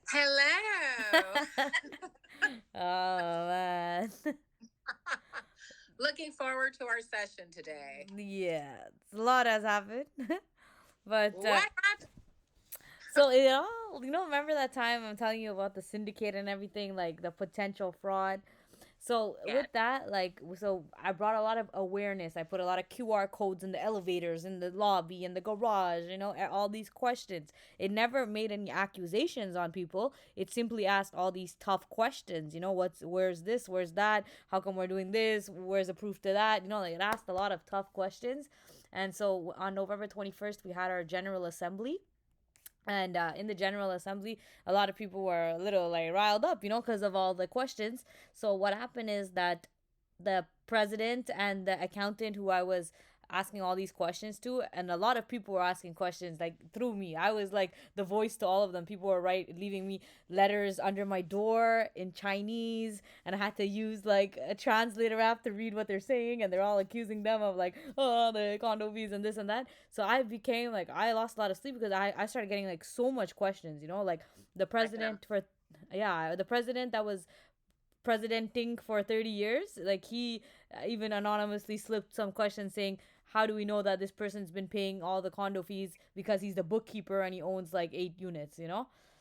Hello. Oh man. Looking forward to our session today. Yeah, a lot has happened. but What happened? so remember that time I'm telling you about the syndicate and everything, like the potential fraud. So Yeah. with that, so I brought a lot of awareness. I put a lot of QR codes in the elevators, in the lobby, in the garage, all these questions. It never made any accusations on people. It simply asked all these tough questions. Where's this? Where's that? How come we're doing this? Where's the proof to that? Like it asked a lot of tough questions. And so on November 21st, we had our General Assembly, and in the General Assembly, a lot of people were a little like riled up, because of all the questions. So what happened is that the president and the accountant who I was asking all these questions to, and a lot of people were asking questions like through me. I was like the voice to all of them. People were leaving me letters under my door in Chinese, and I had to use like a translator app to read what they're saying, and they're all accusing them of like, oh, the condo fees and this and that. So I became like, I lost a lot of sleep because I started getting like so much questions, like the I can. president for, yeah, the president that was presidenting for 30 years, like he even anonymously slipped some questions saying, how do we know that this person's been paying all the condo fees, because he's the bookkeeper and he owns like 8 units.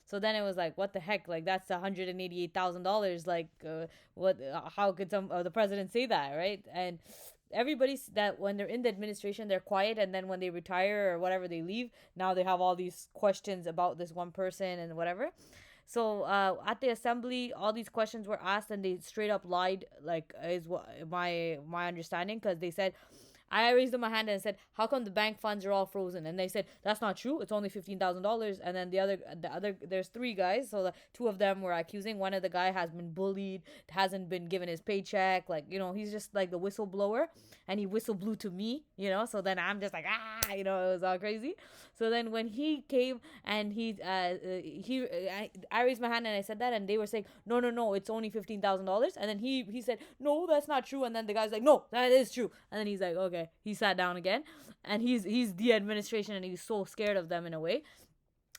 So then it was like, what the heck, like that's $188,000, like what how could the president say that, right? And everybody's that when they're in the administration they're quiet, and then when they retire or whatever, they leave. Now they have all these questions about this one person and whatever. So at the assembly, all these questions were asked, and they straight up lied. Like, is what my understanding, because they said, I raised my hand and said, "How come the bank funds are all frozen?" And they said, "That's not true. It's only $15,000." And then there's three guys. So the two of them were accusing. One of the guy has been bullied, hasn't been given his paycheck. Like, he's just like the whistleblower, and he whistle blew to me. So then I'm just like, it was all crazy. So then when he came and I raised my hand and I said that, and they were saying, no, no, no, it's only $15,000. And then he said, no, that's not true. And then the guy's like, no, that is true. And then he's like, okay. He sat down again, and he's the administration, and he's so scared of them in a way.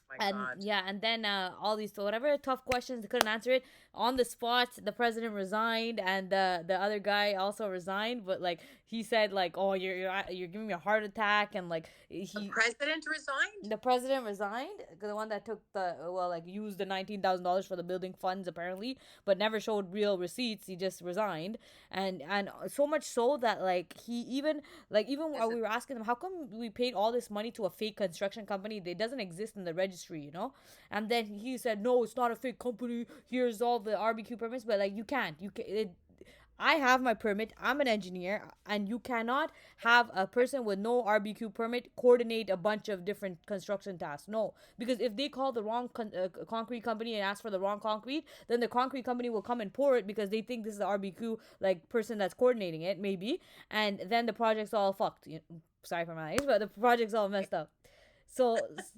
My And God. yeah, and then all these whatever tough questions, they couldn't answer it on the spot. The president resigned, and the other guy also resigned, but like he said, like, oh, you're giving me a heart attack, and like The he president resigned? the president resigned, the one that took used the $19,000 for the building funds apparently, but never showed real receipts. He just resigned. And so much so that like he even This while is we were asking him, how come we paid all this money to a fake construction company that doesn't exist in the registry, and then he said, no, it's not a fake company, here's all the RBQ permits. But like, you can't, I have my permit. I'm an engineer, and you cannot have a person with no RBQ permit coordinate a bunch of different construction tasks. No, because if they call the wrong concrete company and ask for the wrong concrete, then the concrete company will come and pour it because they think this is the RBQ like person that's coordinating it, maybe, and then the project's all fucked. Sorry for my age, but the project's all messed up. So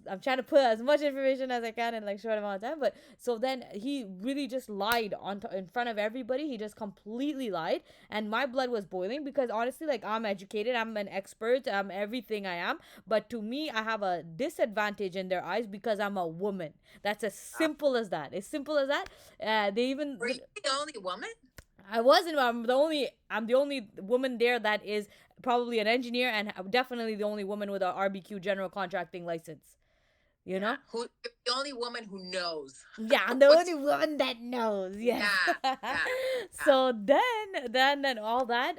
I'm trying to put as much information as I can in like short amount of time. But so then he really just lied in front of everybody. He just completely lied, and my blood was boiling because honestly, like, I'm educated, I'm an expert, I'm everything I am. But to me, I have a disadvantage in their eyes because I'm a woman. That's as simple as that. As simple as that. They even Were you the only woman? I wasn't. I'm the only woman there that is probably an engineer, and definitely the only woman with a RBQ general contracting license. You Yeah. know? Who the only woman who knows Yeah, I'm the what's only woman that knows. Yes. yeah, yeah, yeah. So then all that.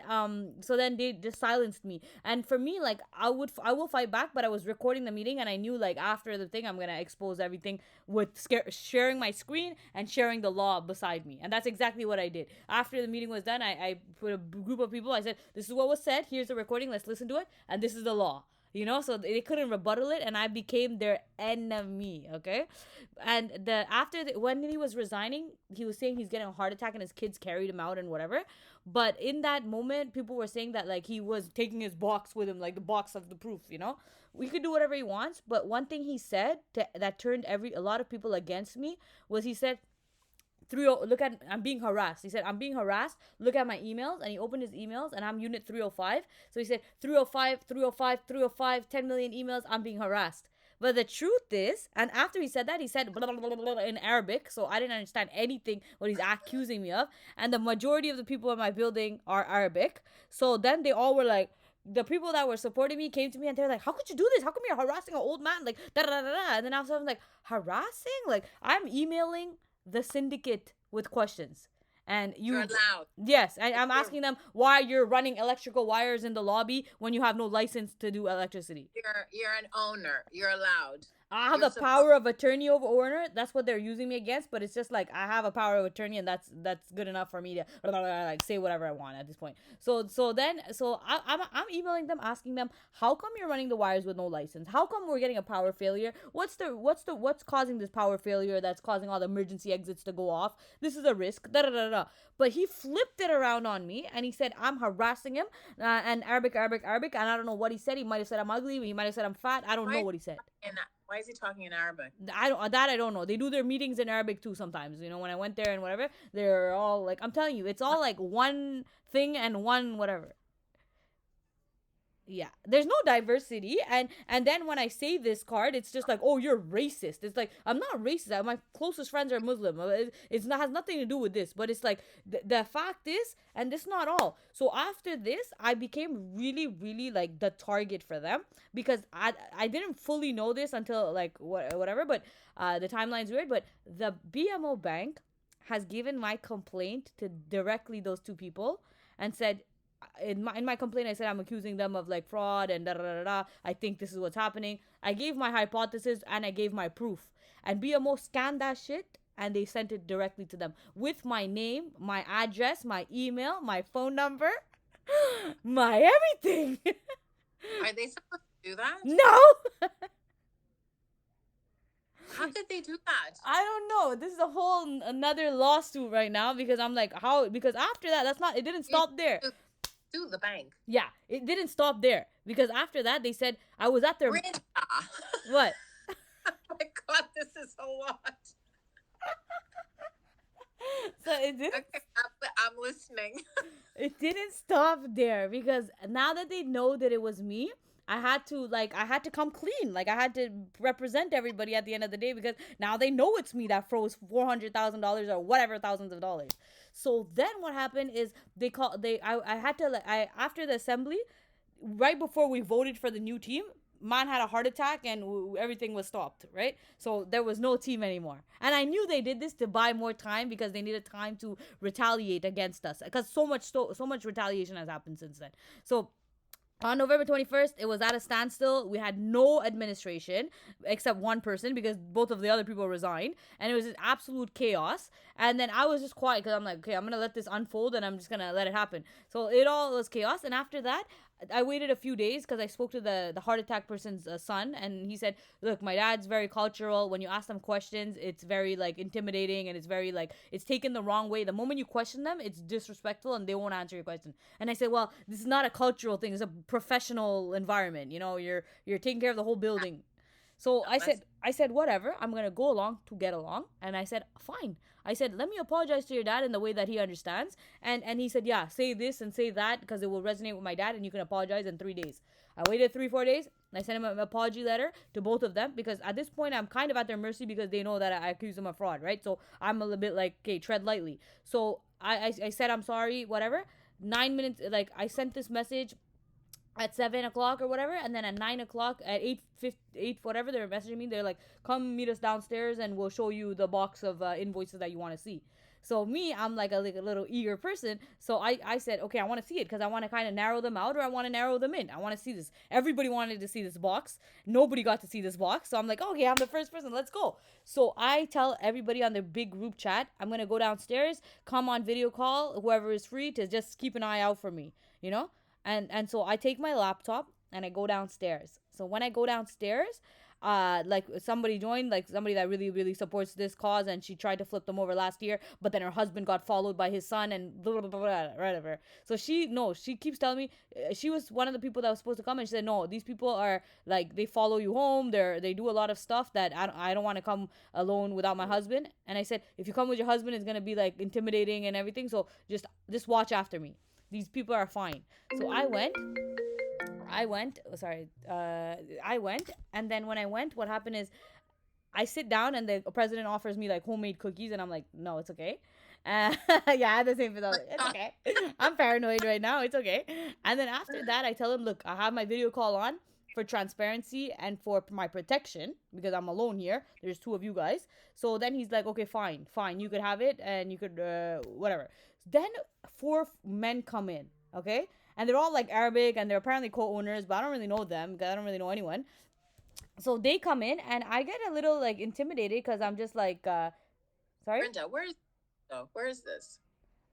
So then they just silenced me, and for me, like, I will fight back, but I was recording the meeting, and I knew like after the thing, I'm gonna expose everything with sharing my screen and sharing the law beside me, and that's exactly what I did. After the meeting was done, I put a group of people. I said, "This is what was said. Here's the recording. Let's listen to it, and this is the law." So they couldn't rebuttal it, and I became their enemy. Okay, and when he was resigning, he was saying he's getting a heart attack and his kids carried him out and whatever. But in that moment, people were saying that like he was taking his box with him, like the box of the proof. We could do whatever he wants, but one thing he said that turned a lot of people against me was, he said, look at, I'm being harassed. He said, I'm being harassed. Look at my emails. And he opened his emails, and I'm unit 305. So he said, 305, 305, 305, 10 million emails. I'm being harassed. But the truth is, and after he said that, he said blah, blah, blah, blah, in Arabic, so I didn't understand anything what he's accusing me of. And the majority of the people in my building are Arabic. So then they all were like, the people that were supporting me came to me and they're like, "How could you do this? How come you're harassing an old man?" Like, da da da da. And then I was like, harassing? Like, I'm emailing the syndicate with questions. And You're allowed. yes, I'm asking them why you're running electrical wires in the lobby when you have no license to do electricity. You're an owner. You're allowed. I have You're the power of attorney over owner. That's what they're using me against. But it's just like I have a power of attorney, and that's good enough for me to like say whatever I want at this point. So I'm emailing them, asking them, how come you're running the wires with no license? How come we're getting a power failure? What's causing this power failure that's causing all the emergency exits to go off? This is a risk. Da da da da. But he flipped it around on me and he said I'm harassing him and Arabic, and I don't know what he said. He might have said I'm ugly. He might have said I'm fat. I don't know what he said. And why is he talking in Arabic? I don't know. They do their meetings in Arabic too sometimes. You know, when I went there and whatever, they're all like, I'm telling you, it's all like one thing and one whatever. Yeah, there's no diversity, and then when I say this card, it's just like, oh, you're racist. It's like, I'm not racist. My closest friends are Muslim. It's not, has nothing to do with this. But it's like the fact is, and this is not all. So after this, I became really, really like the target for them because I didn't fully know this until like whatever. But the timeline's weird. But the BMO Bank has given my complaint to directly those two people and said, in my complaint, I said I'm accusing them of like fraud and da da da da. I think this is what's happening. I gave my hypothesis and I gave my proof. And BMO scanned that shit and they sent it directly to them with my name, my address, my email, my phone number, my everything. Are they supposed to do that? No. How did they do that? I don't know. This is a whole another lawsuit right now because I'm like, how? Because after that, it didn't stop there. Sue the bank. Yeah, it didn't stop there because after that they said I was at their Brenda. What? Oh my God, this is a lot. So it didn't. Okay, I'm listening. It didn't stop there because now that they know that it was me, I had to come clean. Like I had to represent everybody at the end of the day because now they know it's me that froze $400,000 or whatever thousands of dollars. So then what happened is I had to after the assembly, right before we voted for the new team, man had a heart attack and everything was stopped, right? So there was no team anymore. And I knew they did this to buy more time because they needed time to retaliate against us because so much retaliation has happened since then. So on November 21st, it was at a standstill. We had no administration except one person because both of the other people resigned. And it was an absolute chaos. And then I was just quiet because I'm like, okay, I'm going to let this unfold and I'm just going to let it happen. So it all was chaos. And after that, I waited a few days because I spoke to the heart attack person's son. And he said, look, my dad's very cultural. When you ask them questions, it's very like intimidating and it's very like, it's taken the wrong way. The moment you question them, it's disrespectful and they won't answer your question. And I said, well, this is not a cultural thing. It's a professional environment. You know, you're taking care of the whole building. So I said, whatever, I'm going to go along to get along. And I said, fine. I said, let me apologize to your dad in the way that he understands. And he said, yeah, say this and say that because it will resonate with my dad and you can apologize in 3 days. I waited 3-4 days. And I sent him an apology letter to both of them because at this point, I'm kind of at their mercy because they know that I accuse them of fraud, right? So I'm a little bit like, okay, tread lightly. So I said, I'm sorry, whatever. 9 minutes, like I sent this message at 7 o'clock or whatever, and then at 9 o'clock, at 8 whatever, they're messaging me. They're like, come meet us downstairs and we'll show you the box of invoices that you want to see. So me, I'm like a little eager person. So I said, okay, I want to see it because I want to kind of narrow them out or I want to narrow them in. I want to see this. Everybody wanted to see this box. Nobody got to see this box. So I'm like, okay, I'm the first person. Let's go. So I tell everybody on their big group chat, I'm going to go downstairs, come on video call, whoever is free to just keep an eye out for me, you know? And so I take my laptop and I go downstairs. So when I go downstairs, like somebody joined, like somebody that really, really supports this cause, and she tried to flip them over last year, but then her husband got followed by his son and blah, blah, blah, blah, whatever. So she keeps telling me she was one of the people that was supposed to come, and she said, no, these people are like, they follow you home. They do a lot of stuff that I don't want to come alone without my husband. And I said, if you come with your husband, it's going to be like intimidating and everything. So just watch after me. These people are fine. So I went I went. Sorry. I went, and then when I went, what happened is I sit down and the president offers me like homemade cookies, and I'm like, no, it's okay. Yeah, I had the same feeling. It's okay. I'm paranoid right now. It's okay. And then after that, I tell him, look, I have my video call on for transparency and for my protection because I'm alone here. There's two of you guys. So then he's like, okay, fine. You could have it and you could, whatever. Then four men come in, okay? And they're all like Arabic and they're apparently co-owners, but I don't really know them because I don't really know anyone. So they come in and I get a little like intimidated because I'm just like, sorry? Brenda, where is this?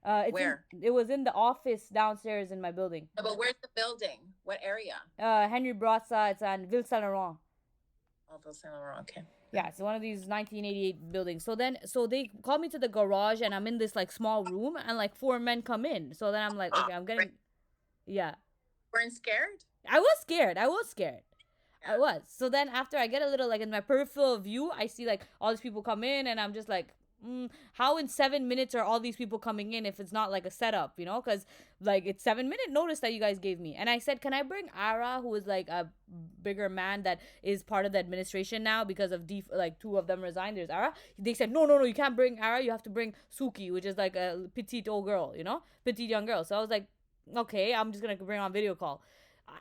Where? It was in the office downstairs in my building. No, but where's the building? What area? Henry Bratza. It's on Ville Saint Laurent. Oh, Ville Saint Laurent. Okay. Yeah, it's one of these 1988 buildings. So they call me to the garage and I'm in this like small room and like four men come in. So then I'm like, okay, I'm getting, yeah. Weren't scared? I was scared. Yeah. I was. So then after I get a little like in my peripheral view, I see like all these people come in and I'm just like, how in 7 minutes are all these people coming in if it's not like a setup, you know? Because like it's 7 minute notice that you guys gave me. And I said, can I bring Ara, who is like a bigger man that is part of the administration now because of like two of them resigned. There's Ara. They said, no, you can't bring Ara. You have to bring Suki, which is like a petite old girl, you know? Petite young girl. So I was like, okay, I'm just going to bring on video call.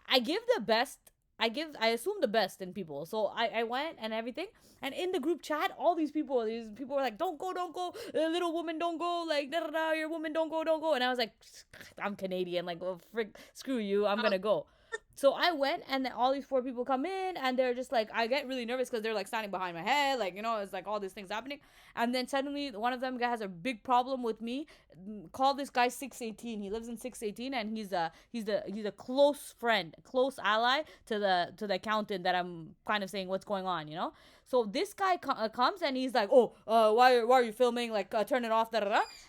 I give the best. I assume the best in people. So I went and everything. And in the group chat, all these people were like, don't go. Little woman, don't go. Like, your woman, don't go. And I was like, I'm Canadian. Like, well, screw you. I'm going to go. So I went and then all these four people come in and they're just like, I get really nervous because they're like standing behind my head. Like, you know, it's like all these things happening. And then suddenly one of them has a big problem with me. Call this guy 618. He lives in 618 and he's a close friend, close ally to the accountant that I'm kind of saying what's going on, you know? So this guy comes and he's like, why are you filming? Like, turn it off,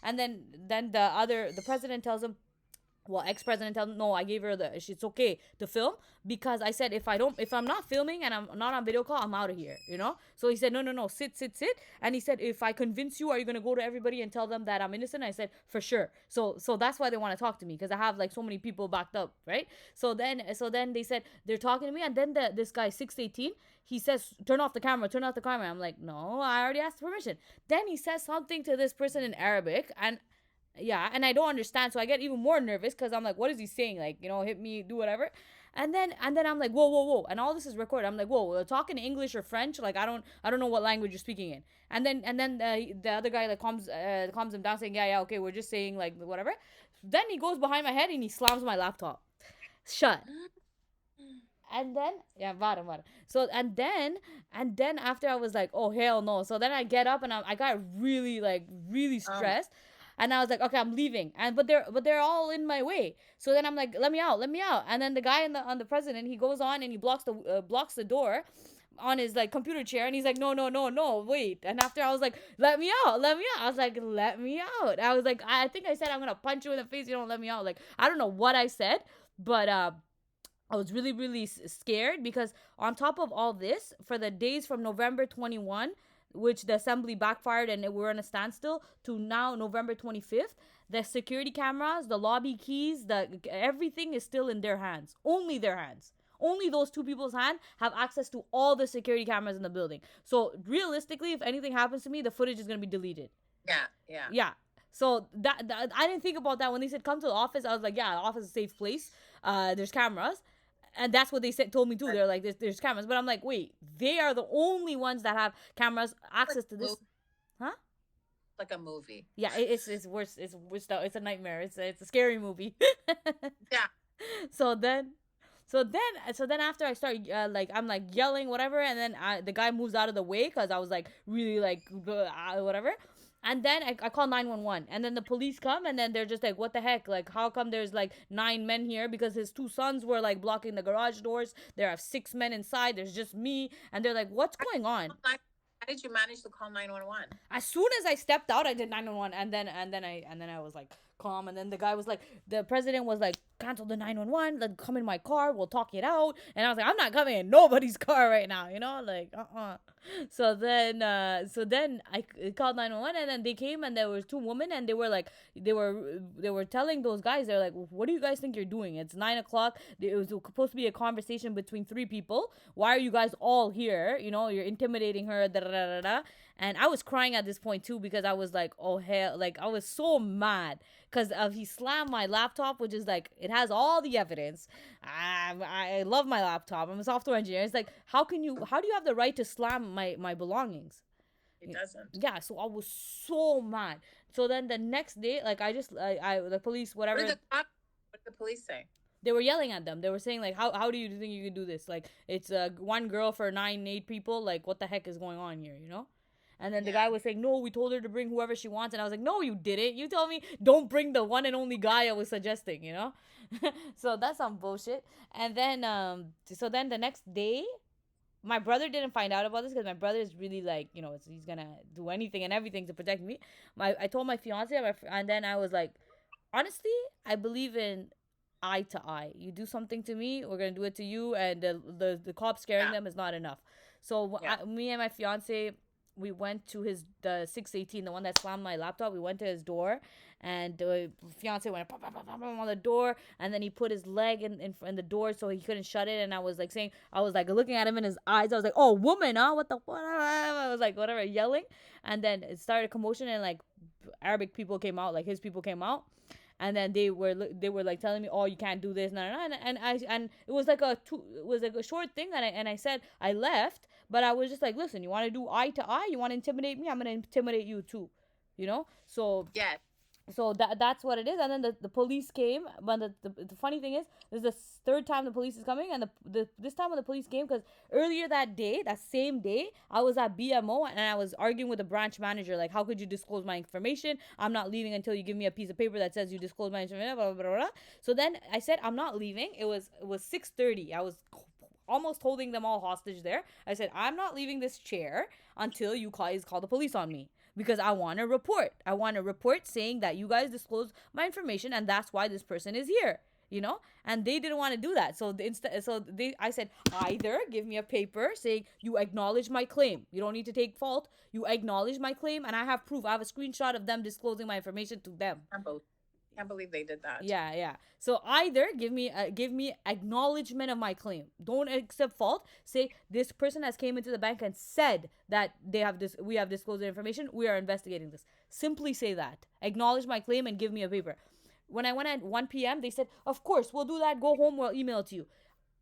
And then the president tells him, well, ex-president tells me, no, I gave her it's okay to film because I said if I'm not filming and I'm not on video call, I'm out of here, you know? So he said, no, sit. And he said, if I convince you, are you going to go to everybody and tell them that I'm innocent? I said, for sure. So that's why they want to talk to me because I have like so many people backed up, right? So then they said, they're talking to me and then this guy, 618, he says, turn off the camera. I'm like, no, I already asked permission. Then he says something to this person in Arabic and yeah, and I don't understand, so I get even more nervous because I'm like, what is he saying? Like, you know, hit me, do whatever. And then I'm like, whoa, and all this is recorded. I'm like, whoa, talking English or French? Like, I don't know what language you're speaking in. And then the other guy like calms him down, saying, yeah, okay, we're just saying like whatever. Then he goes behind my head and he slams my laptop shut. And then vara. So and then after I was like, oh hell no. So then I get up and I got really stressed. And I was like, okay, I'm leaving. But they're all in my way. So then I'm like, let me out. And then the guy on the president, he goes on and he blocks the door on his like computer chair and he's like, no, wait. And after I was like, let me out. I was like, let me out. I was like, I think I said I'm gonna punch you in the face. You don't let me out. Like, I don't know what I said, but I was really, really scared because on top of all this, for the days from November 21, which the assembly backfired and we're in a standstill, to now November 25th, the security cameras, the lobby keys, everything is still in their hands. Only their hands. Only those two people's hands have access to all the security cameras in the building. So realistically, if anything happens to me, the footage is going to be deleted. Yeah. So that I didn't think about that when they said come to the office. I was like, yeah, the office is a safe place. There's cameras. And that's what they told me too. They're like, there's cameras. But I'm like, wait, they are the only ones that have cameras, access to this. Huh? Like a movie. Yeah, it's worse. It's worse. It's a nightmare. It's a scary movie. Yeah. So then after I start I'm like yelling whatever, and then the guy moves out of the way because I was like really like whatever. And then I call 911 and then the police come and then they're just like, what the heck? Like, how come there's like 9 men here? Because his 2 sons were like blocking the garage doors. There are 6 men inside. There's just me. And they're like, what's going on? How did you manage to call 911? As soon as I stepped out, I did 911 and then I was like calm. And then the guy was like, the president was like, cancel the 911. Let come in my car. We'll talk it out. And I was like, I'm not coming in nobody's car right now. You know, like, So then I called 911, and then they came, and there was two women, and they were like, they were telling those guys, they're like, what do you guys think you're doing? It's 9 o'clock. It was supposed to be a conversation between three people. Why are you guys all here? You're intimidating her. Da, da, da, da, da. And I was crying at this point too, because I was like, oh hell, like I was so mad because he slammed my laptop, which is like, it has all the evidence. I love my laptop. I'm a software engineer. It's like, how do you have the right to slam my belongings? It doesn't. Yeah, so I was so mad. So then the next day, like, the police, What whatever, what did the police say? they were yelling at them. They were saying like, how do you think you can do this? Like, it's one girl for 8 people. Like, what the heck is going on here? And then the guy was saying, no, we told her to bring whoever she wants. And I was like, no, you didn't. You told me don't bring the one and only guy I was suggesting. So that's some bullshit. And then, so then the next day, my brother didn't find out about this because my brother is really like, he's gonna do anything and everything to protect me. I told my fiance, and then I was like, honestly, I believe in eye to eye. You do something to me, we're gonna do it to you, and the cops scaring them is not enough. So me and my fiance, we went to the 618, the one that slammed my laptop. We went to his door, and the fiance went pop, pop, pop, pop, on the door, and then he put his leg in the door so he couldn't shut it. And I was like looking at him in his eyes. I was like, oh, woman, huh? What the what? I was like, whatever, yelling. And then it started a commotion, and like Arabic people came out, like his people came out. And then they were like telling me, oh, you can't do this, and it was like a short thing, and I said I left, but I was just like, listen, you want to do eye to eye, you want to intimidate me, I'm gonna intimidate you too, so Yeah. so that's what it is. And then the police came, but the funny thing is, this is the third time the police is coming. And this time when the police came, because earlier that same day, I was at BMO, and I was arguing with the branch manager, like, how could you disclose my information? I'm not leaving until you give me a piece of paper that says you disclose my information, blah, blah, blah, blah. So then I said, I'm not leaving. It was 6:30. I was almost holding them all hostage there. I said, I'm not leaving this chair until you guys call the police on me, because I want a report. I want a report saying that you guys disclosed my information, and that's why this person is here. And they didn't want to do that. I said, either give me a paper saying you acknowledge my claim. You don't need to take fault. You acknowledge my claim, and I have proof. I have a screenshot of them disclosing my information to them. Can't believe they did that. Yeah. So either give me acknowledgement of my claim. Don't accept fault. Say this person has came into the bank and said that we have disclosed their information. We are investigating this. Simply say that. Acknowledge my claim and give me a paper. When I went at 1 p.m., they said, of course, we'll do that. Go home. We'll email it to you.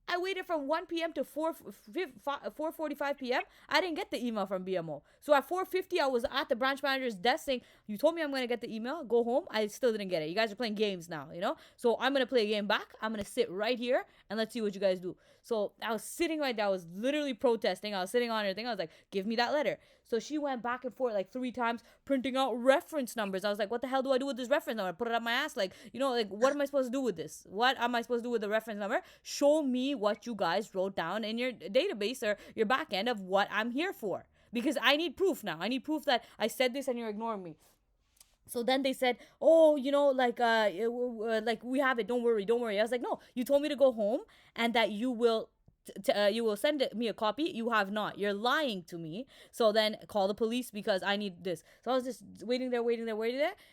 I waited from 1 p.m. to 4:45 p.m. I didn't get the email from BMO. So at 4:50, I was at the branch manager's desk saying, you told me I'm going to get the email. Go home. I still didn't get it. You guys are playing games now, So I'm going to play a game back. I'm going to sit right here, and let's see what you guys do. So I was sitting right there. I was literally protesting. I was sitting on her thing. I was like, give me that letter. So she went back and forth like 3 times, printing out reference numbers. I was like, what the hell do I do with this reference number? Put it up my ass. Like, what am I supposed to do with this? What am I supposed to do with the reference number? Show me what you guys wrote down in your database or your back end of what I'm here for. Because I need proof now. I need proof that I said this and you're ignoring me. So then they said, oh, like we have it. Don't worry. I was like, no, you told me to go home and that you will send me a copy. You have not. You're lying to me. So then call the police because I need this. So I was just waiting there.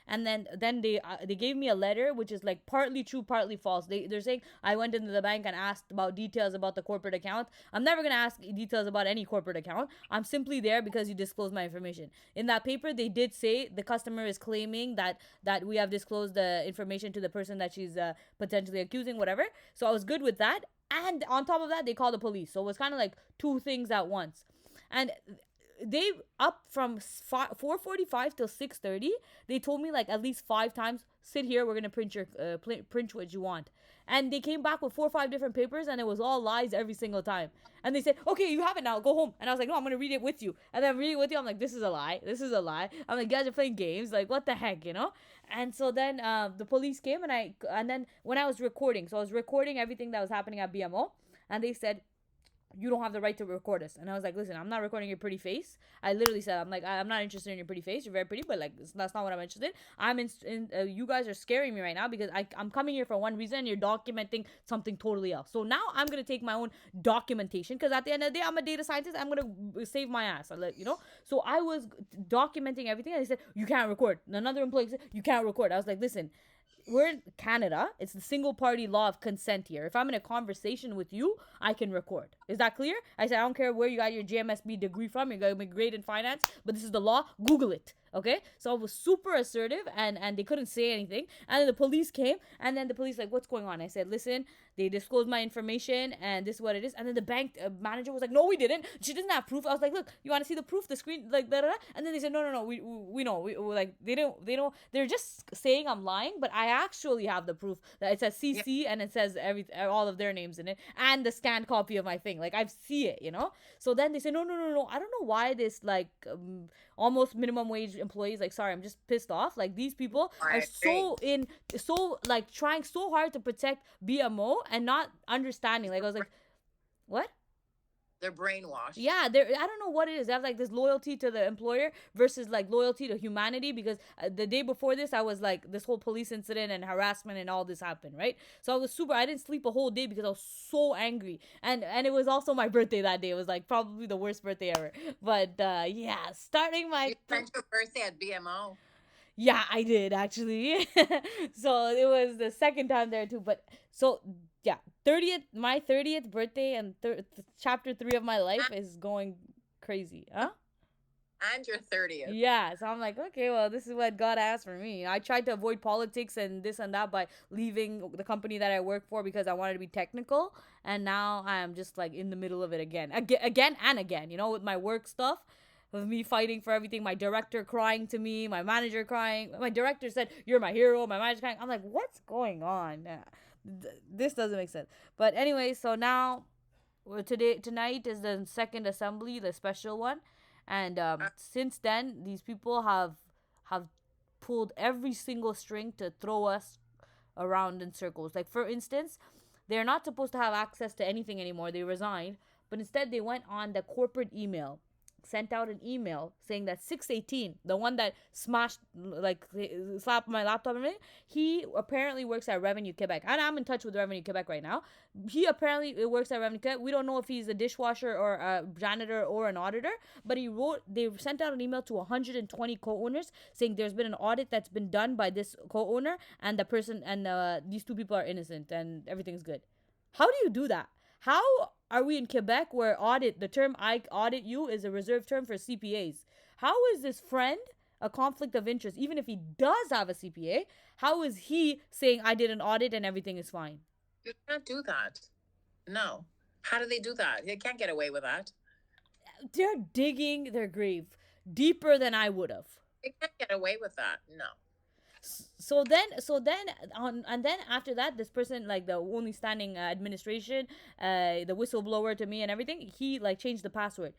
And then they gave me a letter, which is like partly true, partly false. They're saying I went into the bank and asked about details about the corporate account. I'm never going to ask details about any corporate account. I'm simply there because you disclosed my information. In that paper, they did say the customer is claiming that we have disclosed the information to the person that she's potentially accusing, whatever. So I was good with that. And on top of that, they called the police. So it was kind of like 2 things at once. And they up from 4:45 till 6:30. They told me like at least 5 times, sit here. We're gonna print what you want. And they came back with 4 or 5 different papers, and it was all lies every single time. And they said, okay, you have it now. Go home. And I was like, no, I'm gonna read it with you. And then reading it with you, I'm like, this is a lie. I'm like, you guys are playing games. Like, what the heck, And so then the police came, and then when I was recording, so I was recording everything that was happening at BMO, and they said, you don't have the right to record us. And I was like, listen, I'm not recording your pretty face. I literally said, I'm like, I'm not interested in your pretty face. You're very pretty, but like, that's not what I'm interested in. You guys are scaring me right now because I'm coming here for one reason and you're documenting something totally else. So now I'm going to take my own documentation because at the end of the day, I'm a data scientist. I'm going to save my ass. So I was documenting everything and they said, you can't record. Another employee said, you can't record. I was like, listen, we're in Canada. It's the single party law of consent here. If I'm in a conversation with you, I can record. Is that clear? I said, I don't care where you got your GMSB degree from. You got a grade in finance, but this is the law. Google it. Okay? So I was super assertive and they couldn't say anything. And then the police came and then the police like, what's going on? I said, listen, they disclosed my information and this is what it is. And then the bank manager was like, no, we didn't. She doesn't have proof. I was like, look, you want to see the proof, the screen, like da da da. And then they said, no, we know. We like they don't. They're just saying I'm lying, but I actually have the proof that it says CC and it says all of their names in it and the scanned copy of my thing. Like I see it, So then they said, no. I don't know why this like almost minimum wage employees like, sorry, I'm just pissed off. Like these people are so like trying so hard to protect BMO and not understanding. Like I was like, what? They're brainwashed. Yeah, I don't know what it is. They have like this loyalty to the employer versus like loyalty to humanity because the day before this, I was like, this whole police incident and harassment and all this happened, right? So I was I didn't sleep a whole day because I was so angry. And it was also my birthday that day. It was like probably the worst birthday ever. But yeah, starting my... You spent your birthday at BMO? Yeah, I did actually. So it was the second time there too. But so... yeah, my 30th birthday and chapter 3 of my life is going crazy, huh? And your 30th. Yeah, so I'm like, okay, well, this is what God asked for me. I tried to avoid politics and this and that by leaving the company that I work for because I wanted to be technical, and now I'm just like in the middle of it again, with my work stuff. With me fighting for everything, my director crying to me, my manager crying. My director said, "You're my hero." My manager crying. I'm like, what's going on? This doesn't make sense. But anyway, so now tonight is the second assembly, the special one, and since then these people have pulled every single string to throw us around in circles. Like for instance, they're not supposed to have access to anything anymore. They resigned, but instead they went on the corporate email, sent out an email saying that 618, the one that smashed, like, slapped my laptop and everything, he apparently works at Revenue Quebec. And I'm in touch with Revenue Quebec right now. He apparently works at Revenue Quebec. We don't know if he's a dishwasher or a janitor or an auditor, but they sent out an email to 120 co-owners saying there's been an audit that's been done by this co-owner and the person, and these two people are innocent and everything's good. How do you do that? How are we in Quebec where the term I audit you is a reserved term for CPAs? How is this friend a conflict of interest? Even if he does have a CPA, how is he saying I did an audit and everything is fine? You can't do that. No. How do they do that? They can't get away with that. They're digging their grave deeper than I would have. They can't get away with that. No. So then after that, this person, like the only standing administration, the whistleblower to me and everything, he like changed the password.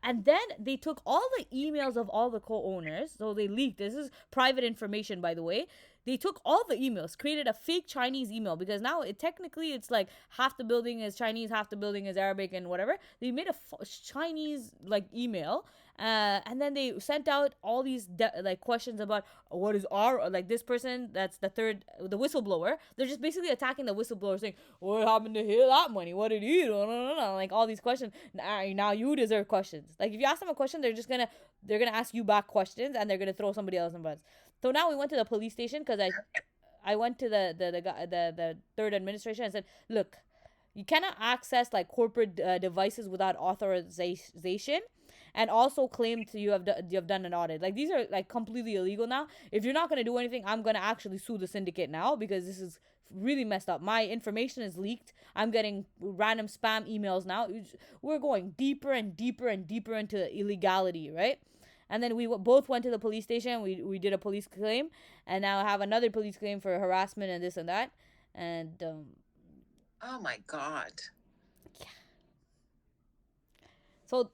And then they took all the emails of all the co-owners. So they leaked. This is private information, by the way. They took all the emails, created a fake Chinese email, because now technically it's like half the building is Chinese, half the building is Arabic and whatever. They made a Chinese like email. And then they sent out all these like questions about what is like this person that's the whistleblower. They're just basically attacking the whistleblower, saying, "What happened to that money? What did he do?" Like all these questions. Now you deserve questions. Like if you ask them a question, they're gonna ask you back questions, and they're gonna throw somebody else in front. So now we went to the police station because I went to the third administration and said, "Look, you cannot access like corporate devices without authorization." And also claim you have done an audit. Like these are like completely illegal now. If you're not gonna do anything, I'm gonna actually sue the syndicate now because this is really messed up. My information is leaked. I'm getting random spam emails now. We're going deeper and deeper and deeper into illegality, right? And then we both went to the police station. We did a police claim, and now I have another police claim for harassment and this and that. And oh my God. So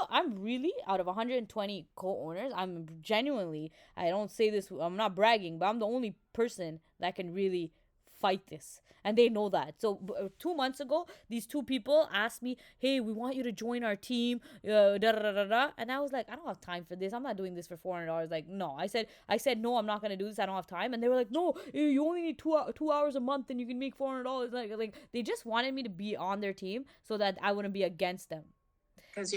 I'm really, out of 120 co-owners, I'm genuinely, I don't say this, I'm not bragging, but I'm the only person that can really fight this. And they know that. So 2 months ago, these two people asked me, "Hey, we want you to join our team." Da, da, da, da, da. And I was like, "I don't have time for this. I'm not doing this for $400." Like, no. I said, "No, I'm not gonna do this. I don't have time." And they were like, "No, you only need 2 hours a month, and you can make $400." Like they just wanted me to be on their team so that I wouldn't be against them. Because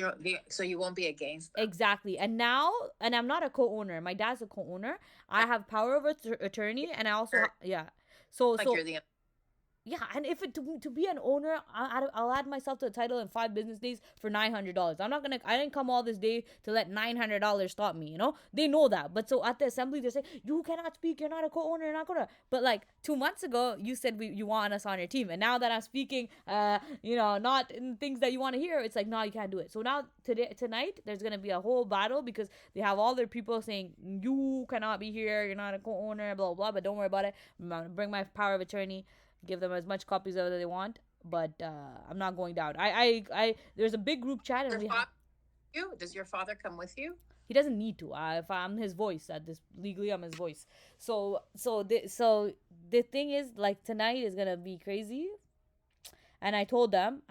so you won't be against them. Exactly. And now, and I'm not a co-owner. My dad's a co-owner. I have power of attorney, and I also yeah. So Like you're the yeah, and if it to be an owner, I'll add myself to the title in 5 business days for $900. I didn't come all this day to let $900 stop me. They know that. But so at the assembly, they say you cannot speak. You're not a co-owner. You're not gonna. But like 2 months ago, you said you want us on your team, and now that I'm speaking, not in things that you want to hear, it's like no, you can't do it. So now tonight, there's gonna be a whole battle because they have all their people saying you cannot be here. You're not a co-owner. Blah blah. But don't worry about it. I'm gonna bring my power of attorney. Give them as much copies of it as they want, but I'm not going down. There's a big group chat, and does your father come with you? He doesn't need to. If I'm his voice at this legally, I'm his voice. So the thing is, like tonight is gonna be crazy. And I told them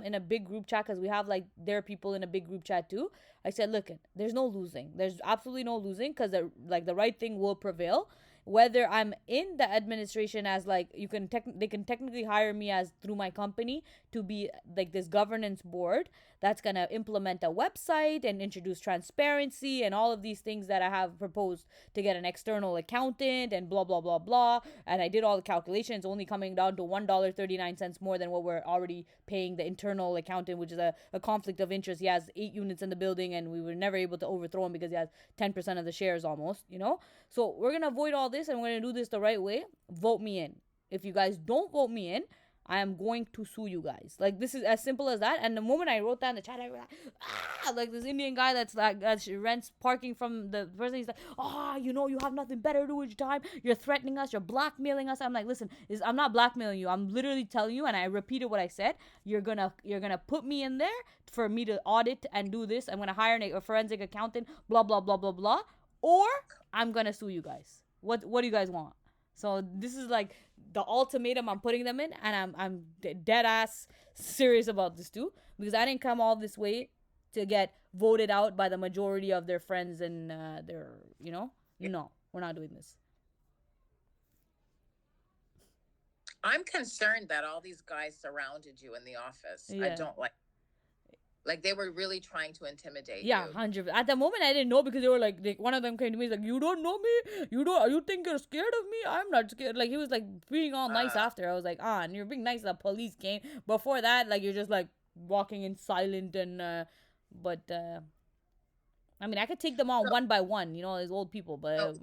in a big group chat, because we have like their people in a big group chat too. I said, look, there's no losing. There's absolutely no losing, because the right thing will prevail. Whether I'm in the administration as like they can technically hire me as through my company to be like this governance board that's gonna implement a website and introduce transparency and all of these things that I have proposed, to get an external accountant and blah blah blah blah. And I did all the calculations, only coming down to $1.39 more than what we're already paying the internal accountant, which is a conflict of interest. He has 8 units in the building, and we were never able to overthrow him because he has 10% of the shares almost. So we're gonna avoid all this, and we're gonna do this the right way. Vote me in. If you guys don't vote me in, I am going to sue you guys. Like, this is as simple as that. And the moment I wrote that in the chat, I was like this Indian guy that rents parking from the person. He's like, you have nothing better to do with your time. You're threatening us. You're blackmailing us. I'm like, listen, I'm not blackmailing you. I'm literally telling you, and I repeated what I said. You're gonna put me in there for me to audit and do this. I'm gonna hire a forensic accountant. Blah blah blah blah blah. Or I'm gonna sue you guys. What do you guys want? So this is like the ultimatum I'm putting them in, and I'm dead ass serious about this too, because I didn't come all this way to get voted out by the majority of their friends and no, we're not doing this. I'm concerned that all these guys surrounded you in the office. Yeah. I don't like they were really trying to intimidate you. 100%. At the moment, I didn't know, because they were like one of them came to me, he's like, you don't know me? You think you're scared of me? I'm not scared. Like, he was like being all nice after. I was like, and you're being nice. The police came. Before that, like, you're just like walking in silent and but I mean, I could take them all one by one, these old people, but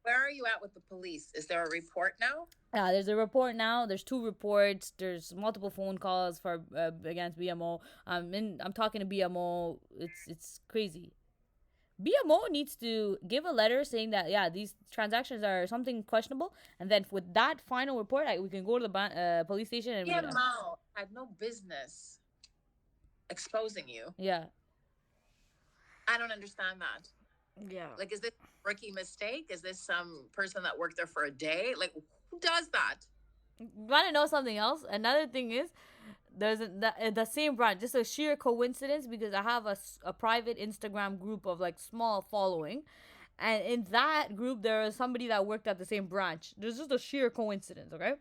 where are you at with the police? Is there a report now? Yeah, there's a report now. There's 2 reports. There's multiple phone calls for against BMO. I'm talking to BMO. It's crazy. BMO needs to give a letter saying that these transactions are something questionable, and then with that final report, we can go to the police station and BMO had no business exposing you. Yeah. I don't understand that. Yeah. Like, is this a rookie mistake? Is this some person that worked there for a day? Like, who does that? Want to know something else? Another thing is, there's the same branch. Just a sheer coincidence, because I have a private Instagram group of like small following, and in that group there is somebody that worked at the same branch. There's just a sheer coincidence, okay?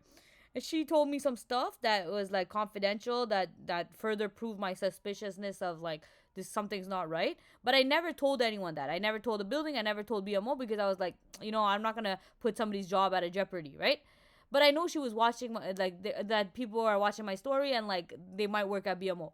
And she told me some stuff that was like confidential, that further proved my suspiciousness of like, this something's not right. But I never told anyone that. I never told the building. I never told BMO, because I was like, I'm not gonna put somebody's job at a jeopardy, right? But I know she was watching that people are watching my story, and like they might work at BMO.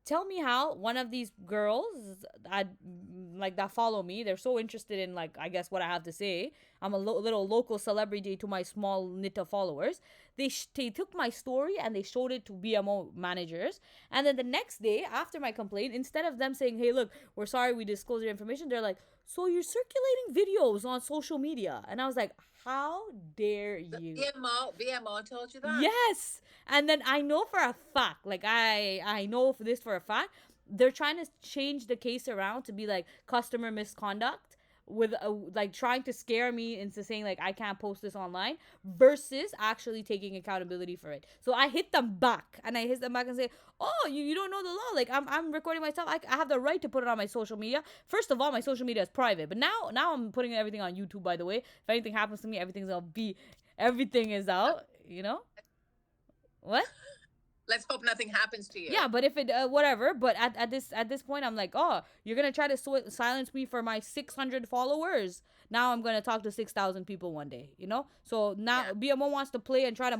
Tell me how one of these girls that follow me, they're so interested in like, I guess, what I have to say. I'm a little local celebrity to my small knit of followers. They took my story and they showed it to BMO managers. And then the next day after my complaint, instead of them saying, hey, look, we're sorry we disclosed your information, they're like, so you're circulating videos on social media. And I was like, how dare you? BMO told you that? Yes. And then I know for a fact, like I know this for a fact, they're trying to change the case around to be like customer misconduct. with like trying to scare me into saying like I can't post this online versus actually taking accountability for it. So I hit them back, and I hit them back and say, "Oh, you don't know the law. Like I'm recording myself. I have the right to put it on my social media. First of all, my social media is private, but now I'm putting everything on YouTube. By the way, if anything happens to me, everything is out. You know what?" Let's hope nothing happens to you. Yeah, but if it whatever. But at this point, I'm like, oh, you're gonna try to silence me for my 600 followers. Now I'm gonna talk to 6,000 people one day. You know. So now BMO wants to play and try to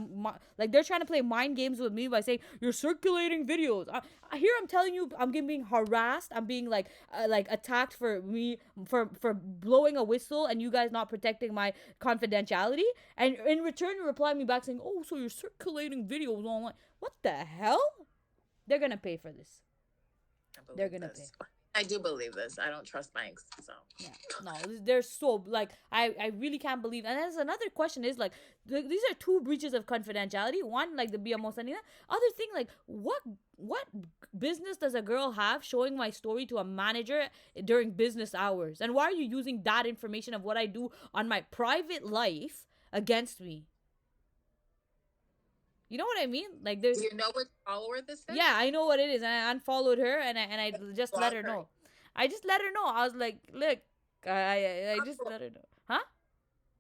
like they're trying to play mind games with me by saying you're circulating videos. Here I'm telling you, I'm being harassed. I'm being like attacked for me for blowing a whistle and you guys not protecting my confidentiality. And in return, you reply me back saying, oh, so you're circulating videos online. What the hell? They're gonna pay for this. They're gonna pay. I do believe this. I don't trust banks, so yeah, no, they're so like I really can't believe. And there's another question is like these are two breaches of confidentiality. One, like the BMO sending that. Other thing, like what business does a girl have showing my story to a manager during business hours? And why are you using that information of what I do on my private life against me? You know what I mean? Like there's. Do you know what follower this is? Yeah, I know what it is, and I unfollowed her, and I just let her know. I just let her know. I was like, look, I just let her know, huh?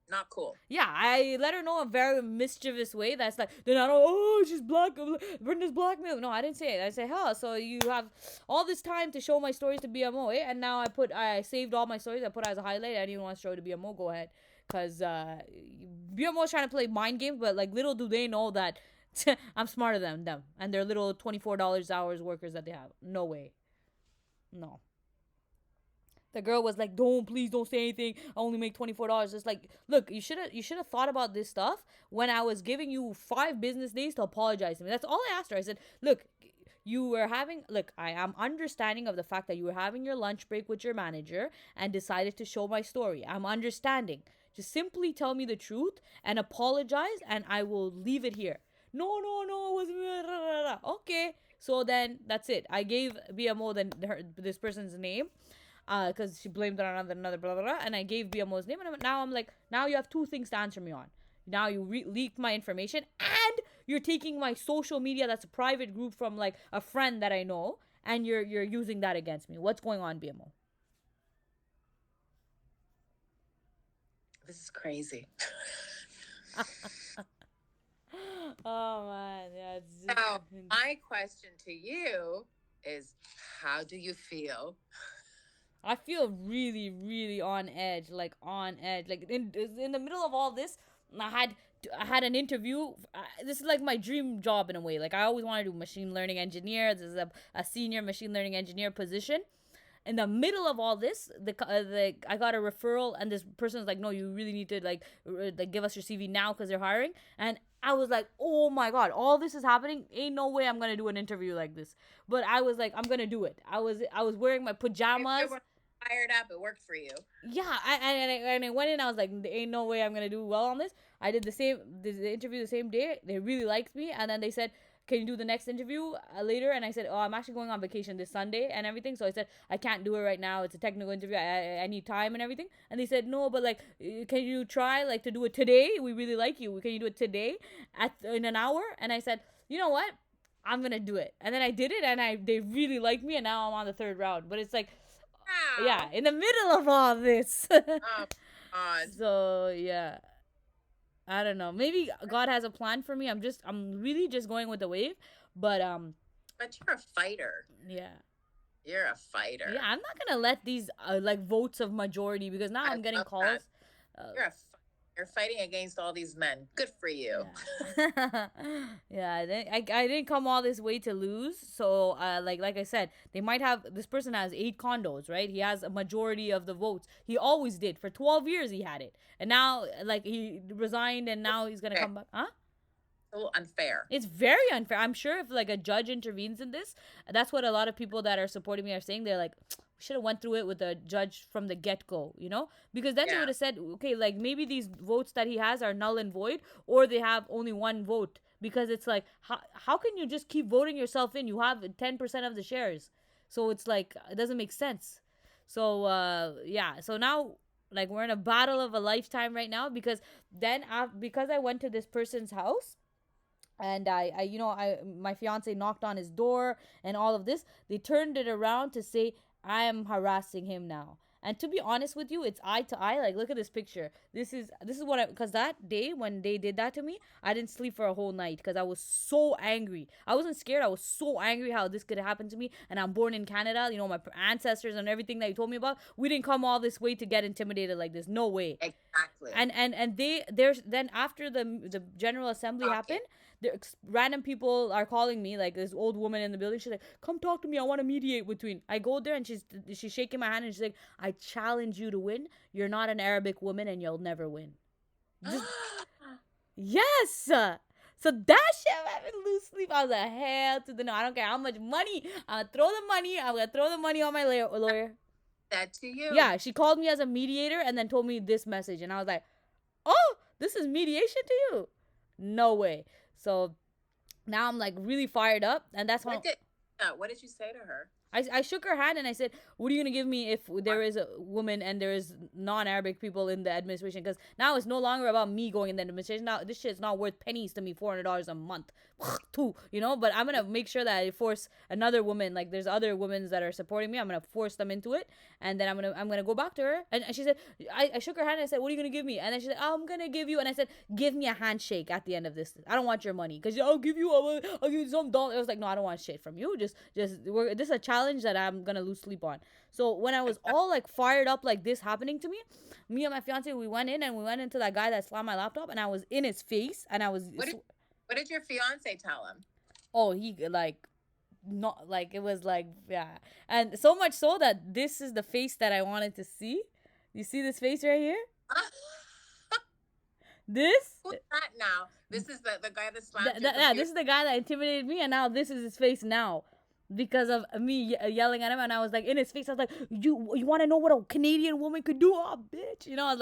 Not cool. Yeah, I let her know a very mischievous way. That's like, then I don't. Oh, she's black. Brenda's blackmail. No, I didn't say it. I said, hell. So you have all this time to show my stories to BMO, and now I saved all my stories. I put it as a highlight. I didn't even want to show it to BMO. Go ahead, because BMO is trying to play mind games, but like little do they know that. I'm smarter than them and their little $24 hours workers that they have. No way. No. The girl was like, please don't say anything. I only make $24. It's like, look, you should have thought about this stuff when I was giving you 5 business days to apologize to me. That's all I asked her. I said, look, I am understanding of the fact that you were having your lunch break with your manager and decided to show my story. I'm understanding. Just simply tell me the truth and apologize and I will leave it here. No, it wasn't. Okay, so then that's it. I gave BMO this person's name, because she blamed it on another blah blah blah, and I gave BMO's name, and now I'm like, now you have 2 things to answer me on. Now you leaked my information, and you're taking my social media that's a private group from like a friend that I know, and you're using that against me. What's going on, BMO? This is crazy. Oh man, yeah. So my question to you is, how do you feel? I feel really, really on edge. Like in the middle of all this, I had an interview. This is like my dream job in a way. Like I always wanted to do machine learning engineer. This is a senior machine learning engineer position. In the middle of all this, I got a referral, and this person was like, "No, you really need to like give us your CV now because they're hiring." And I was like, "Oh my god, all this is happening. Ain't no way I'm gonna do an interview like this." But I was like, "I'm gonna do it." I was wearing my pajamas. You were fired up. It worked for you. Yeah, I went in. I was like, "Ain't no way I'm gonna do well on this." I did the interview the same day. They really liked me, and then they said, can you do the next interview later? And I said, oh, I'm actually going on vacation this Sunday and everything. So I said, I can't do it right now. It's a technical interview. I need time and everything. And they said, no, but like, can you try like to do it today? We really like you. Can you do it today in an hour? And I said, you know what? I'm going to do it. And then I did it, and they really liked me. And now I'm on the 3rd round. But it's like, wow. Yeah, in the middle of all this. Oh, God. So, yeah. I don't know. Maybe God has a plan for me. I'm really just going with the wave. But you're a fighter. Yeah. You're a fighter. Yeah, I'm not gonna let these like votes of majority, because now I'm getting calls. You're fighting against all these men. Good for you. Yeah, yeah, I didn't come all this way to lose. So like I said, they might have, this person has 8 condos, right? He has a majority of the votes. He always did. For 12 years he had it. And now like he resigned, and now he's gonna come back. Huh? So unfair. It's very unfair. I'm sure if like a judge intervenes in this, that's what a lot of people that are supporting me are saying. They're like, we should have went through it with the judge from the get-go, you know? Because then they would have said, okay, like maybe these votes that he has are null and void, or they have only 1 vote. Because it's like, how can you just keep voting yourself in? You have 10% of the shares. So it's like, it doesn't make sense. So, yeah. So now Like we're in a battle of a lifetime right now because because I went to this person's house and my fiance knocked on his door and all of this, they turned it around to say I am harassing him now. And to be honest with you, it's eye to eye. Like, look at this picture. This is what I, because that day when they did that to me, I didn't sleep for a whole night because I was so angry. I wasn't scared. I was so angry how this could happen to me. And I'm born in Canada. You know, my ancestors and everything that you told me about. We didn't come all this way to get intimidated like this. No way. Exactly. And there's then after the General Assembly happened, random people are calling me, like this old woman in the building. She's like, come talk to me, I want to mediate between. I go there and she's shaking my hand and she's like, I challenge you to win. You're not an Arabic woman and you'll never win. Just, yes. So that shit made me lose sleep. I was like, hell to the no. I don't care how much money. I'm gonna throw the money on my lawyer. That to you. Yeah, she called me as a mediator and then told me this message. And I was like, oh, this is mediation to you? No way. So now I'm like really fired up. And that's when what did you say to her? I shook her hand and I said, what are you going to give me if there is a woman and there is non-Arabic people in the administration? Because now it's no longer about me going in the administration. Now this shit's not worth pennies to me, $400 a month. Too, you know, but I'm going to make sure that I force another woman, like there's other women that are supporting me. I'm going to force them into it. And then I'm going to go back to her. And she said, I shook her hand and I said, what are you going to give me? And then she said, I'm going to give you. And I said, give me a handshake at the end of this. I don't want your money. Because I'll give you some dollars. I was like, no, I don't want shit from you. This is a challenge that I'm going to lose sleep on. So when I was all like fired up like this happening to me and my fiance, we went into that guy that slammed my laptop and I was in his face and I was... What did your fiance tell him? Oh, he like... Not like it was like, yeah. And so much so that this is the face that I wanted to see. You see this face right here? This? Who's that now? This is the guy that slammed this is the guy that intimidated me, and now this is his face now. Because of me yelling at him, and I was like in his face. I was like, "You want to know what a Canadian woman could do? Oh, bitch!" You know, I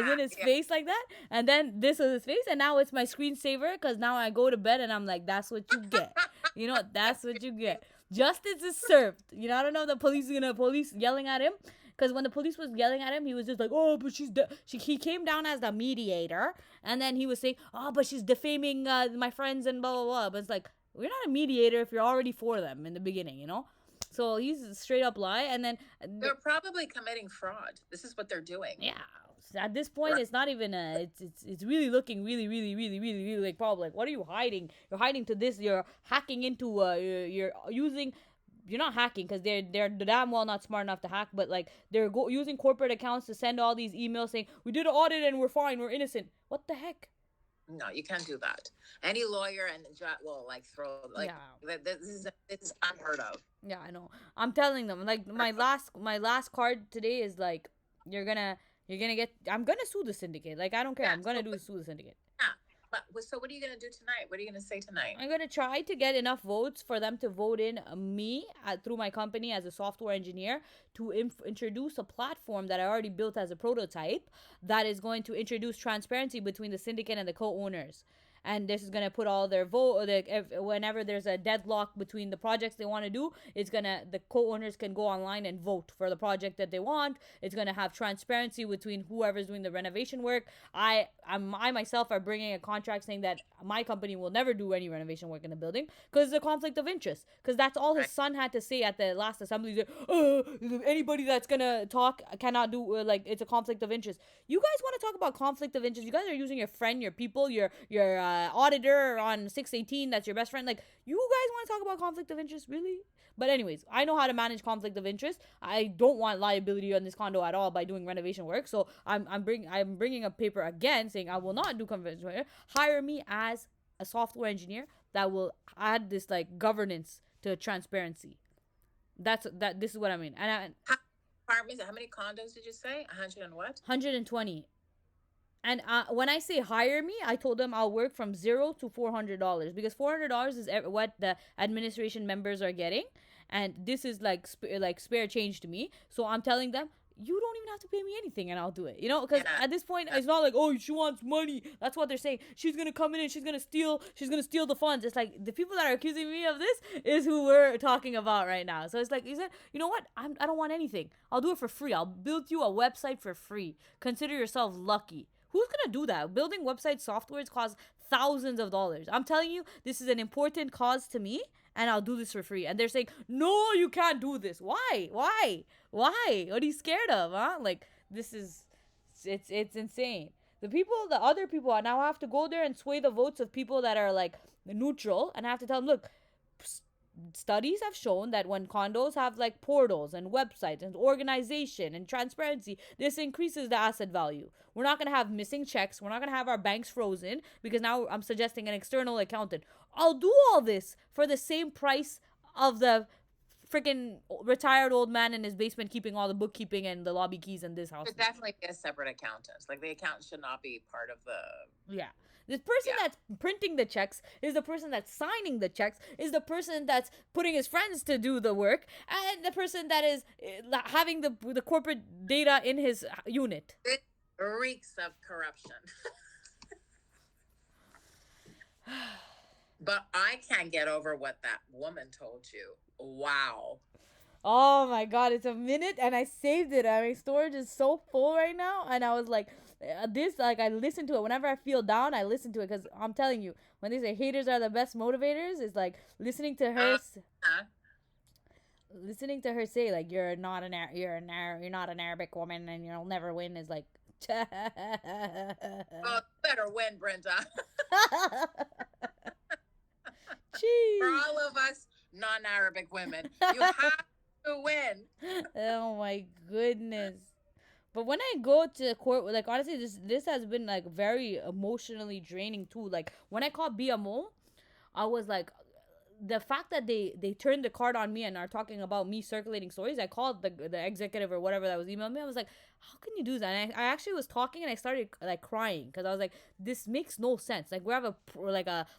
was in his face like that, and then this was his face, and now it's my screensaver because now I go to bed and I'm like, "That's what you get." You know, that's what you get. Justice is served. You know, I don't know if the police yelling at him. Because when the police was yelling at him, he was just like, oh, but he came down as the mediator. And then he was saying, oh, but she's defaming my friends and blah, blah, blah. But it's like, we're not a mediator if you're already for them in the beginning, you know? So he's a straight up lie. And then... They're probably committing fraud. This is what they're doing. Yeah. At this point, it's not even it's really looking really, really, really, really, really like probably like, what are you hiding? You're hiding to this. You're hacking into, you're using... You're not hacking because they're damn well not smart enough to hack, but like they're using corporate accounts to send all these emails saying we did an audit and we're fine, we're innocent. What the heck? No, you can't do that. Any lawyer and will like throw like this is unheard of. Yeah, I know. I'm telling them like my last card today is like you're gonna get. I'm gonna sue the syndicate. Like I don't care. I'm gonna sue the syndicate. Yeah. But so what are you going to do tonight? What are you going to say tonight? I'm going to try to get enough votes for them to vote in me through my company as a software engineer to introduce a platform that I already built as a prototype that is going to introduce transparency between the syndicate and the co-owners. And this is going to put all their vote, whenever there's a deadlock between the projects they want to do, the co-owners can go online and vote for the project that they want. It's going to have transparency between whoever's doing the renovation work. I myself are bringing a contract saying that my company will never do any renovation work in the building because it's a conflict of interest. Because that's all his son had to say at the last assembly. Anybody that's going to talk cannot do, it's a conflict of interest. You guys want to talk about conflict of interest? You guys are using your friend, your people, your auditor on 618 that's your best friend. Like, you guys want to talk about conflict of interest? Really? But anyways, I know how to manage conflict of interest. I don't want liability on this condo at all by doing renovation work. So I'm bringing a paper again saying I will not do conventional work. Hire me as a software engineer that will add this like governance to transparency. This is what I mean. And apartments, how many condos did you say? 100 and what? 120. And when I say hire me, I told them I'll work from $0 to $400 because $400 is what the administration members are getting, and this is like spare change to me. So I'm telling them you don't even have to pay me anything and I'll do it. You know, because Yeah. at this point, it's not like, oh, she wants money. That's what they're saying. She's going to come in and she's going to steal the funds. It's like the people that are accusing me of this is who we're talking about right now. So it's like, you said, you know what? I don't want anything. I'll do it for free. I'll build you a website for free. Consider yourself lucky. Who's going to do that? Building website softwares costs thousands of dollars. I'm telling you, this is an important cause to me, and I'll do this for free. And they're saying, no, you can't do this. Why? What are you scared of, huh? Like, this is, it's insane. The other people, I now have to go there and sway the votes of people that are, like, neutral, and I have to tell them, look, studies have shown that when condos have like portals and websites and organization and transparency, this increases the asset value. We're not going to have missing checks. We're not going to have our banks frozen, because now I'm suggesting an external accountant. I'll do all this for the same price of the freaking retired old man in his basement keeping all the bookkeeping and the lobby keys in this house. Should definitely be a separate accountant. Like, the accountant should not be part of the... Yeah. This person that's printing the checks is the person that's signing the checks, is the person that's putting his friends to do the work, and the person that is having the corporate data in his unit. It reeks of corruption. But I can't get over what that woman told you. Wow. Oh my God, it's a minute and I saved it. My storage is so full right now, and I was like, I listen to it whenever I feel down. I listen to it, because I'm telling you, when they say haters are the best motivators, it's like listening to her say, like, you're not an Arabic woman and you'll never win, is like, oh, better win, Brenda. Jeez. For all of us non-Arabic women, you have to win. Oh my goodness. But when I go to court, like, honestly, this has been, like, very emotionally draining too. Like, when I called BMO, I was like, the fact that they turned the card on me and are talking about me circulating stories. I called the executive or whatever that was emailing me. I was like, how can you do that? And I actually was talking and I started, like, crying, because I was like, this makes no sense. Like, we have a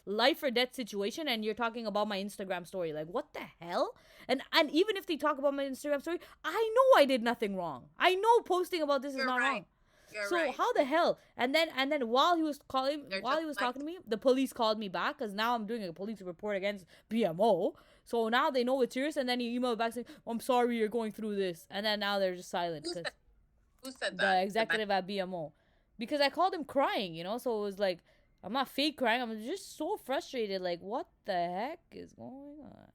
life or death situation and you're talking about my Instagram story. Like, what the hell? And even if they talk about my Instagram story, I know I did nothing wrong. I know posting about this is not wrong. So how the hell? And then while he was talking to me, the police called me back, because now I'm doing a police report against BMO. So now they know it's serious, and then he emailed back saying, I'm sorry you're going through this. And then now they're just silent. Who said that? The executive at BMO. Because I called him crying, you know? So it was like, I'm not fake crying. I'm just so frustrated. Like, what the heck is going on?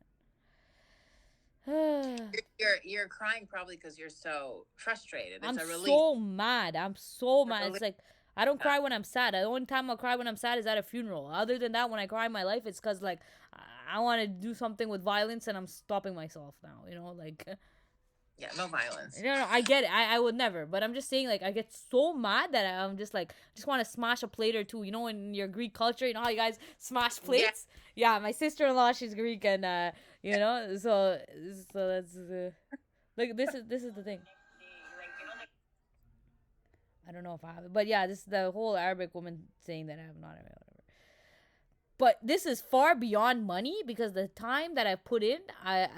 You're crying probably because you're so frustrated. I'm so mad. It's like, I don't cry when I'm sad. The only time I'll cry when I'm sad is at a funeral. Other than that, when I cry in my life, it's because, like, I want to do something with violence and I'm stopping myself now, you know, like... Yeah, no violence. No, I get it. I would never. But I'm just saying, like, I get so mad that I'm just like, just want to smash a plate or two. You know, in your Greek culture, you know how you guys smash plates? Yeah, my sister-in-law, she's Greek, and, you know, so that's, like, this is the thing. I don't know if I have it. But yeah, this is the whole Arabic woman saying that I have not, whatever. But this is far beyond money, because the time that I put in, I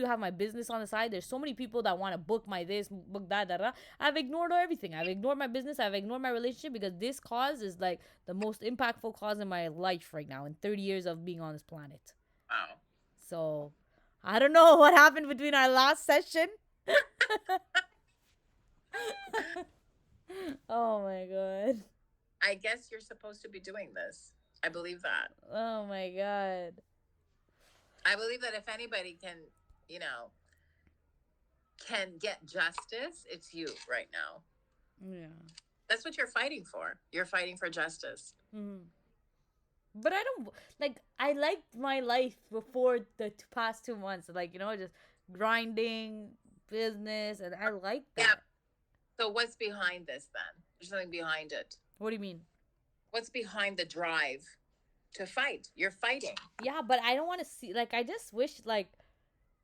have my business on the side. There's so many people that want to book my this, book that. I've ignored everything. I've ignored my business. I've ignored my relationship, because this cause is, like, the most impactful cause in my life right now in 30 years of being on this planet. Wow. So, I don't know what happened between our last session. Oh my God. I guess you're supposed to be doing this. I believe that. Oh my God. I believe that if anybody can, you know, can get justice, it's you right now. Yeah. That's what you're fighting for. You're fighting for justice. Mm-hmm. But I don't, like, I liked my life before the past 2 months. Like, you know, just grinding, business, and I like that. Yeah. So what's behind this then? There's something behind it. What do you mean? What's behind the drive to fight? You're fighting. Yeah, but I don't want to see, like, I just wish, like,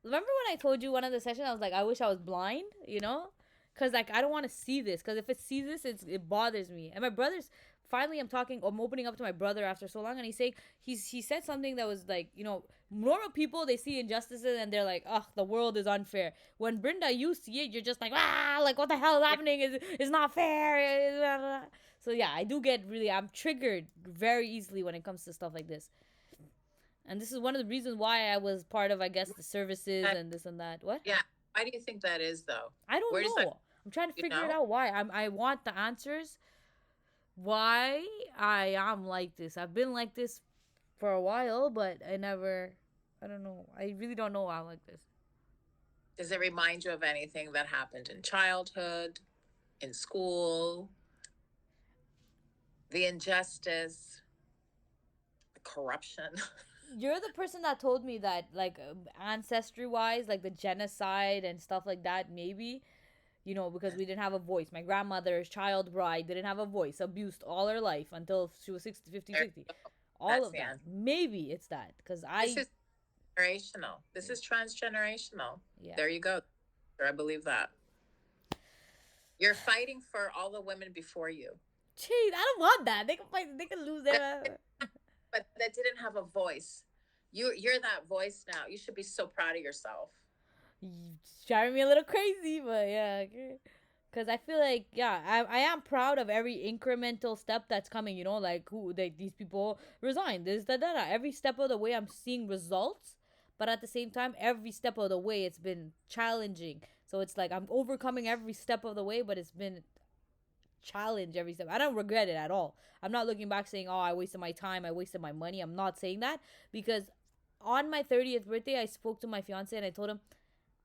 remember when I told you one of the sessions, I was like, I wish I was blind, you know? Cause like I don't want to see this. Cause if it sees this, it bothers me. And my brother's finally I'm opening up to my brother after so long, and he said something that was like, normal people, they see injustices and they're like, oh, the world is unfair. When Brenda, you see it, you're just like, like what the hell is happening? Is not fair. So yeah, I'm triggered very easily when it comes to stuff like this. And this is one of the reasons why I was part of, I guess, the services and this and that. What? Yeah. Why do you think that is, though? I don't know. I'm trying to figure it out why. I want the answers. Why I am like this. I've been like this for a while, but I don't know. I really don't know why I'm like this. Does it remind you of anything that happened in childhood, in school? The injustice, the corruption? You're the person that told me that, like, ancestry wise, like the genocide and stuff like that, maybe, because we didn't have a voice. My grandmother's child bride didn't have a voice, abused all her life until she was 60, 50, 60. All of that. Maybe it's that, because This is generational. This is transgenerational. Yeah. There you go. I believe that. You're fighting for all the women before you. Jeez, I don't want that. They can fight. They can lose their. But that didn't have a voice. You're that voice now. You should be so proud of yourself. Driving me a little crazy, but yeah, because I feel like I am proud of every incremental step that's coming. Like these people resign. This that. Every step of the way, I'm seeing results. But at the same time, every step of the way, it's been challenging. So it's like I'm overcoming every step of the way, but it's been challenge every step. I don't regret it at all. I'm not looking back saying, oh, I wasted my time, I wasted my money. I'm not saying that, because on my 30th birthday, I spoke to my fiance and I told him,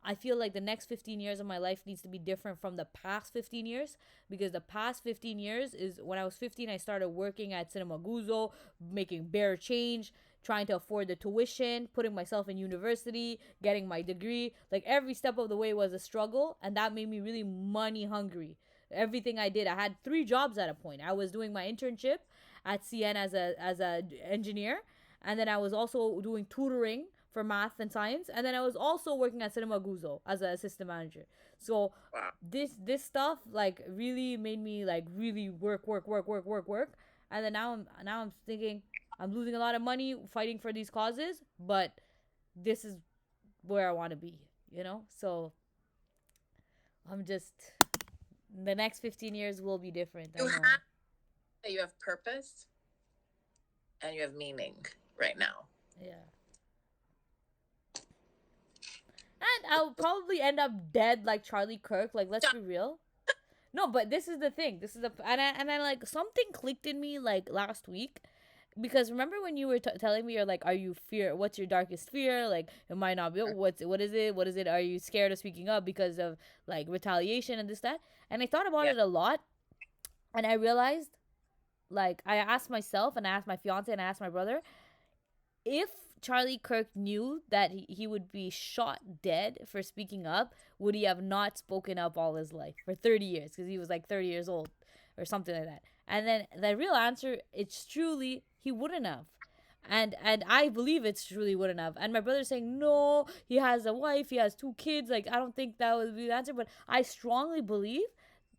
I feel like the next 15 years of my life needs to be different from the past 15 years, because the past 15 years is when I was 15, I started working at Cinema Guzzo, making bare change, trying to afford the tuition, putting myself in university, getting my degree. Like every step of the way was a struggle, and that made me really money hungry. Everything I did, I had 3 jobs at a point. I was doing my internship at CN as a engineer, and then I was also doing tutoring for math and science, and then I was also working at Cinema Guzzo as an assistant manager. So wow. this stuff like really made me like really work, and then now I'm thinking I'm losing a lot of money fighting for these causes, but this is where I want to be, So I'm just. The next 15 years will be different. You have purpose and you have meaning right now. Yeah. And I'll probably end up dead like Charlie Kirk. Like, let's be real. No, but this is the thing. And then like something clicked in me like last week. Because remember when you were telling me, you're like, what's your darkest fear? Like, it might not be, what is it? Are you scared of speaking up because of, like, retaliation and this, that? And I thought about it a lot. And I realized, like, I asked myself, and I asked my fiance, and I asked my brother, if Charlie Kirk knew that he would be shot dead for speaking up, would he have not spoken up all his life for 30 years? Because he was, like, 30 years old or something like that. And then the real answer, it's truly, he wouldn't have. And I believe it's truly wouldn't have. And my brother's saying, no, he has a wife, he has 2 kids. Like, I don't think that would be the answer. But I strongly believe,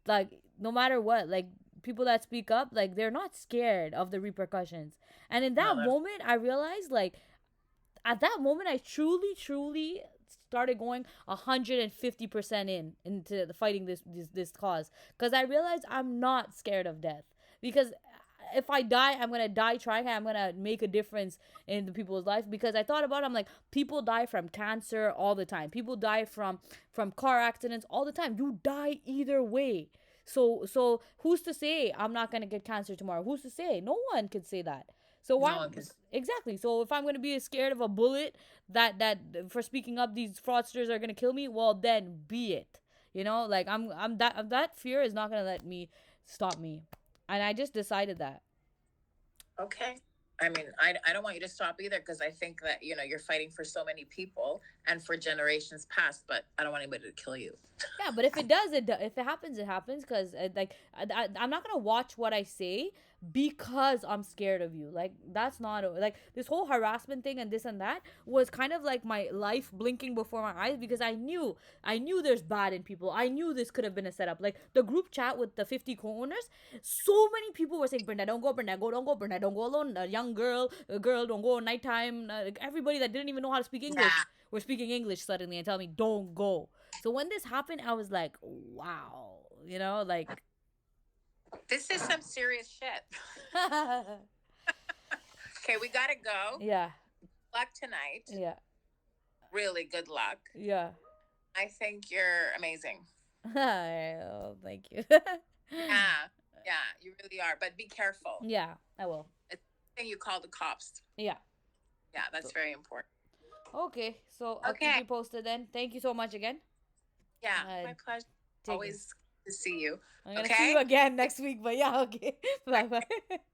like, no matter what, like, people that speak up, like, they're not scared of the repercussions. And in that moment, I realized, like, at that moment, I truly started going 150% into the fighting this cause. Because I realized I'm not scared of death. Because if I die, I'm going to die trying. I'm going to make a difference in the people's lives. Because I thought about it, I'm like, people die from cancer all the time. People die from car accidents all the time. You die either way. So who's to say I'm not going to get cancer tomorrow? Who's to say? No one can say that. So why? Exactly. So if I'm going to be scared of a bullet that for speaking up, these fraudsters are going to kill me, well, then be it. Like I'm that fear is not going to let me stop me. And I just decided that. Okay. I mean, I don't want you to stop either because I think that, you're fighting for so many people and for generations past, but I don't want anybody to kill you. Yeah, but if it does, if it happens, it happens. Because I'm not gonna watch what I say because I'm scared of you. Like that's not like this whole harassment thing and this and that was kind of like my life blinking before my eyes because I knew there's bad in people. I knew this could have been a setup. Like the group chat with the 50 co-owners, so many people were saying, "Brenda, don't go, Brenda, don't go, Brenda, don't go alone. A young girl, don't go nighttime." Like, everybody that didn't even know how to speak English Yeah. were speaking English suddenly and telling me, "Don't go." So when this happened, I was like, wow, like. This is some serious shit. Okay, we gotta go. Yeah. Luck tonight. Yeah. Really good luck. Yeah. I think you're amazing. Oh, thank you. Yeah, you really are. But be careful. Yeah, I will. It's the thing you call the cops. Yeah. Yeah, that's very important. Okay, so I'll keep you posted then. Thank you so much again. Yeah, my pleasure. Always good to see you. I'm gonna see you again next week, but yeah, okay. Bye bye.